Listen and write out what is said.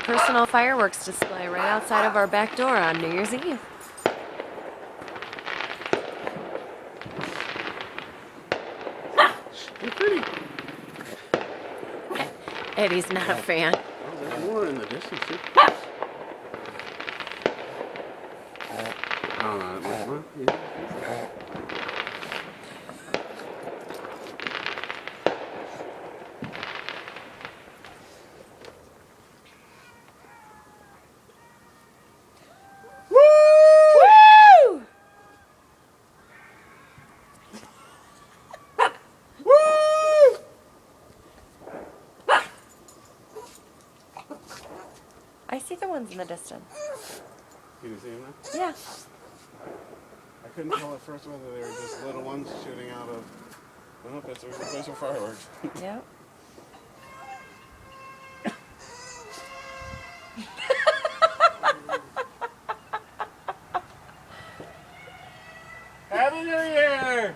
personal fireworks display right outside of our back door on New Year's Eve. They're pretty. Eddie's not a fan. Oh, there's more in the distance, too. Oh, no, that much. Yeah. Woo! I see the ones in the distance. You can see them now? Yeah. I couldn't tell at first whether they were just little ones shooting out of. Well, there's a bunch of fireworks. Yep. Happy New Year!